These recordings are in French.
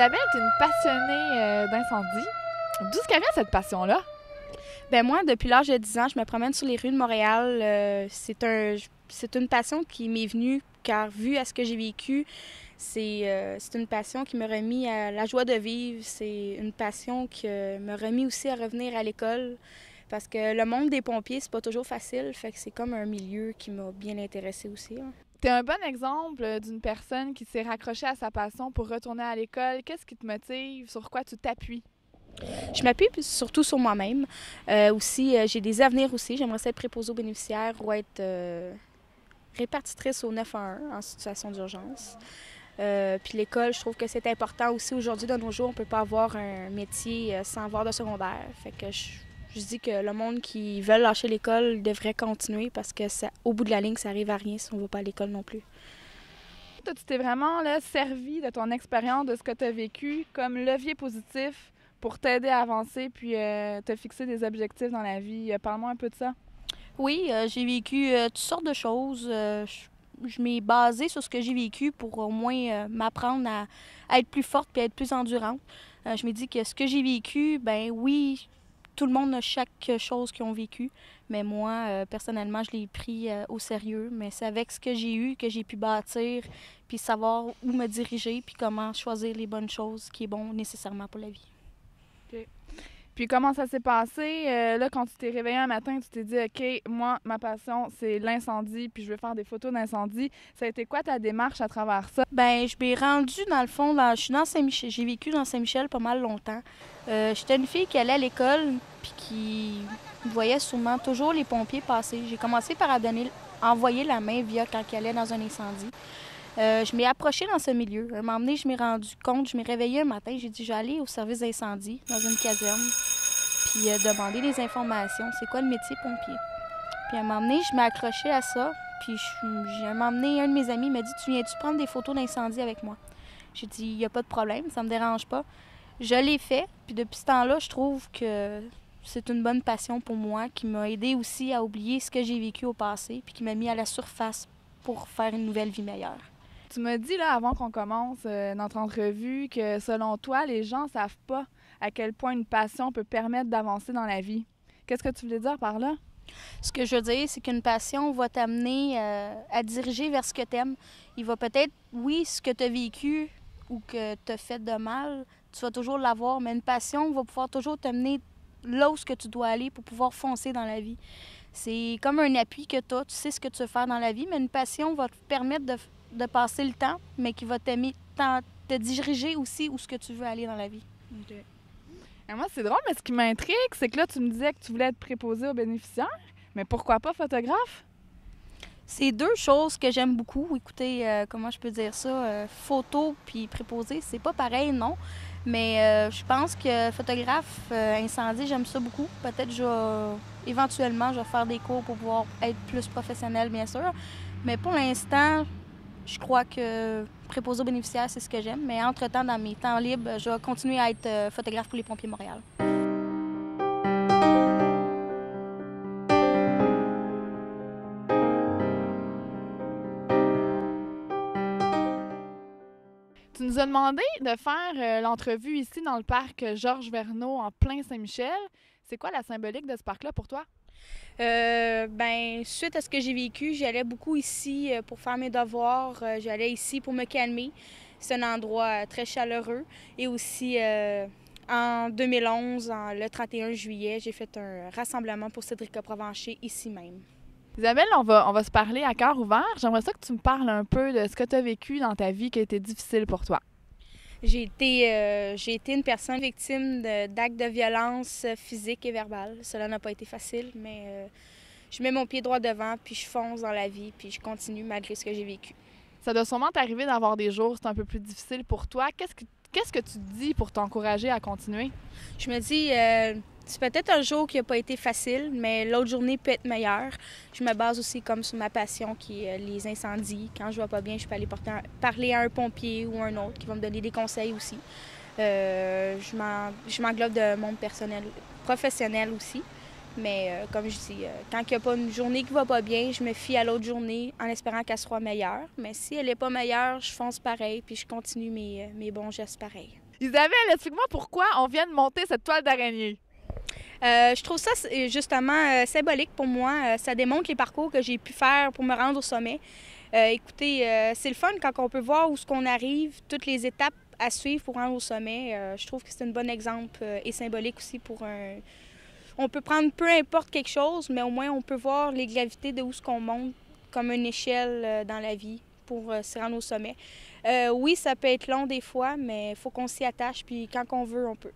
Isabelle, tu es une passionnée d'incendie. D'où est-ce qu'elle vient cette passion-là? Ben moi, depuis l'âge de 10 ans, je me promène sur les rues de Montréal. C'est une passion qui m'est venue car, vu à ce que j'ai vécu, c'est une passion qui m'a remis à la joie de vivre. C'est une passion qui m'a remis aussi à revenir à l'école. Parce que le monde des pompiers, c'est pas toujours facile. Fait que c'est comme un milieu qui m'a bien intéressée aussi. Tu es un bon exemple d'une personne qui s'est raccrochée à sa passion pour retourner à l'école. Qu'est-ce qui te motive? Sur quoi tu t'appuies? Je m'appuie surtout sur moi-même. Aussi, j'ai des avenirs aussi. J'aimerais être préposée aux bénéficiaires ou être répartitrice au 911 en situation d'urgence. Puis l'école, je trouve que c'est important aussi. Aujourd'hui, de nos jours, on ne peut pas avoir un métier sans avoir de secondaire. Fait que je dis que le monde qui veut lâcher l'école devrait continuer parce que au bout de la ligne, ça arrive à rien si on ne va pas à l'école non plus. Toi, tu t'es vraiment servi de ton expérience, de ce que tu as vécu comme levier positif pour t'aider à avancer puis te fixer des objectifs dans la vie. Parle-moi un peu de ça. Oui, j'ai vécu toutes sortes de choses. Je m'ai basée sur ce que j'ai vécu pour au moins m'apprendre à être plus forte et à être plus endurante. Je me dis que ce que j'ai vécu, ben oui, tout le monde a chaque chose qu'ils ont vécu, mais moi, personnellement, je l'ai pris au sérieux. Mais c'est avec ce que j'ai eu que j'ai pu bâtir, puis savoir où me diriger, puis comment choisir les bonnes choses qui est bon nécessairement pour la vie. Okay. Puis comment ça s'est passé? Là, quand tu t'es réveillé un matin, tu t'es dit, OK, moi, ma passion, c'est l'incendie, puis je veux faire des photos d'incendie. Ça a été quoi ta démarche à travers ça? Bien, je m'ai rendue, dans le fond, je suis dans Saint-Michel. J'ai vécu dans Saint-Michel pas mal longtemps. J'étais une fille qui allait à l'école, puis qui voyait sûrement toujours les pompiers passer. J'ai commencé par envoyer la main via quand ils allaient dans un incendie. Je m'ai approchée dans ce milieu. À un moment donné, je m'ai rendu compte, je m'ai réveillée un matin, j'ai dit, je vais aller au service d'incendie dans une caserne, puis demander des informations. C'est quoi le métier pompier? Puis à un moment donné, je m'ai accrochée à ça, puis à un moment donné, un de mes amis m'a dit, tu viens-tu prendre des photos d'incendie avec moi? J'ai dit, il n'y a pas de problème, ça me dérange pas. Je l'ai fait, puis depuis ce temps-là, je trouve que c'est une bonne passion pour moi, qui m'a aidé aussi à oublier ce que j'ai vécu au passé, puis qui m'a mis à la surface pour faire une nouvelle vie meilleure. Tu m'as dit, là, avant qu'on commence notre entrevue, que selon toi, les gens ne savent pas à quel point une passion peut permettre d'avancer dans la vie. Qu'est-ce que tu voulais dire par là? Ce que je veux dire, c'est qu'une passion va t'amener à diriger vers ce que tu aimes. Il va peut-être, oui, ce que tu as vécu ou que tu as fait de mal, tu vas toujours l'avoir, mais une passion va pouvoir toujours t'amener là où ce que tu dois aller pour pouvoir foncer dans la vie. C'est comme un appui que tu as, tu sais ce que tu veux faire dans la vie, mais une passion va te permettre de passer le temps, mais qui va te diriger aussi où ce que tu veux aller dans la vie. Okay. Et moi, c'est drôle, mais ce qui m'intrigue, c'est que là, tu me disais que tu voulais être préposée aux bénéficiaires, mais pourquoi pas photographe? C'est deux choses que j'aime beaucoup. Écoutez, comment je peux dire ça? Photo puis préposé, c'est pas pareil, non. Mais je pense que photographe, incendie, j'aime ça beaucoup. Peut-être éventuellement, je vais faire des cours pour pouvoir être plus professionnelle, bien sûr. Mais pour l'instant, je crois que préposé aux bénéficiaires, c'est ce que j'aime. Mais entre-temps, dans mes temps libres, je vais continuer à être photographe pour les pompiers Montréal. Tu nous as demandé de faire l'entrevue ici dans le parc Georges Verneau en plein Saint-Michel. C'est quoi la symbolique de ce parc-là pour toi? Suite à ce que j'ai vécu, j'allais beaucoup ici pour faire mes devoirs. J'allais ici pour me calmer. C'est un endroit très chaleureux. Et aussi, en 2011, le 31 juillet, j'ai fait un rassemblement pour Cédrica Provencher ici même. Isabelle, on va se parler à cœur ouvert. J'aimerais ça que tu me parles un peu de ce que tu as vécu dans ta vie qui a été difficile pour toi. J'ai été une personne victime d'actes de violence physique et verbale. Cela n'a pas été facile, mais je mets mon pied droit devant, puis je fonce dans la vie, puis je continue malgré ce que j'ai vécu. Ça doit sûrement t'arriver d'avoir des jours où c'est un peu plus difficile pour toi. Qu'est-ce que tu te dis pour t'encourager à continuer? Je me dis, c'est peut-être un jour qui n'a pas été facile, mais l'autre journée peut être meilleure. Je me base aussi comme sur ma passion qui est les incendies. Quand je ne vais pas bien, je peux aller parler à un pompier ou un autre qui va me donner des conseils aussi. Je m'englobe de monde professionnel aussi. Mais comme je dis, quand il n'y a pas une journée qui va pas bien, je me fie à l'autre journée en espérant qu'elle soit meilleure. Mais si elle n'est pas meilleure, je fonce pareil puis je continue mes bons gestes pareils. Isabelle, explique-moi pourquoi on vient de monter cette toile d'araignée. Je trouve ça justement symbolique pour moi. Ça démontre les parcours que j'ai pu faire pour me rendre au sommet. Écoutez, c'est le fun quand on peut voir où ce qu'on arrive, toutes les étapes à suivre pour rendre au sommet. Je trouve que c'est un bon exemple et symbolique aussi pour un... On peut prendre peu importe quelque chose, mais au moins on peut voir les gravités de où ce qu'on monte comme une échelle dans la vie pour se rendre au sommet. Oui, ça peut être long des fois, mais il faut qu'on s'y attache, puis quand on veut, on peut.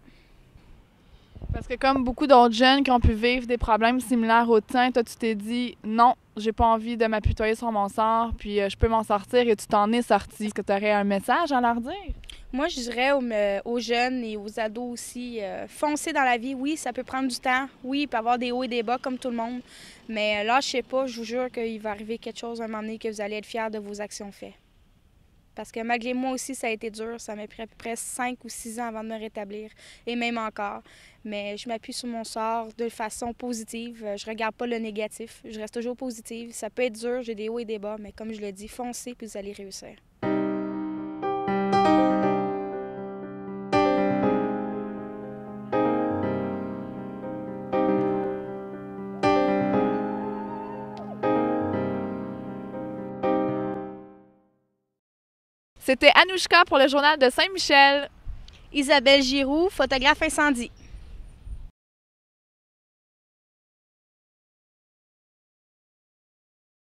Parce que comme beaucoup d'autres jeunes qui ont pu vivre des problèmes similaires aux tiens, toi, tu t'es dit « Non, j'ai pas envie de m'apitoyer sur mon sort, puis je peux m'en sortir » et tu t'en es sorti. Est-ce que tu aurais un message à leur dire? Moi, je dirais aux jeunes et aux ados aussi, foncez dans la vie. Oui, ça peut prendre du temps. Oui, il peut y avoir des hauts et des bas comme tout le monde. Mais lâchez pas, je vous jure qu'il va arriver quelque chose à un moment donné que vous allez être fiers de vos actions faites. Parce que malgré moi aussi, ça a été dur. Ça m'a pris à peu près 5 ou 6 ans avant de me rétablir, et même encore. Mais je m'appuie sur mon sort de façon positive. Je regarde pas le négatif. Je reste toujours positive. Ça peut être dur, j'ai des hauts et des bas, mais comme je le dis, foncez puis vous allez réussir. C'était Anouchka pour le Journal de Saint-Michel. Isabelle Giroux, photographe incendie.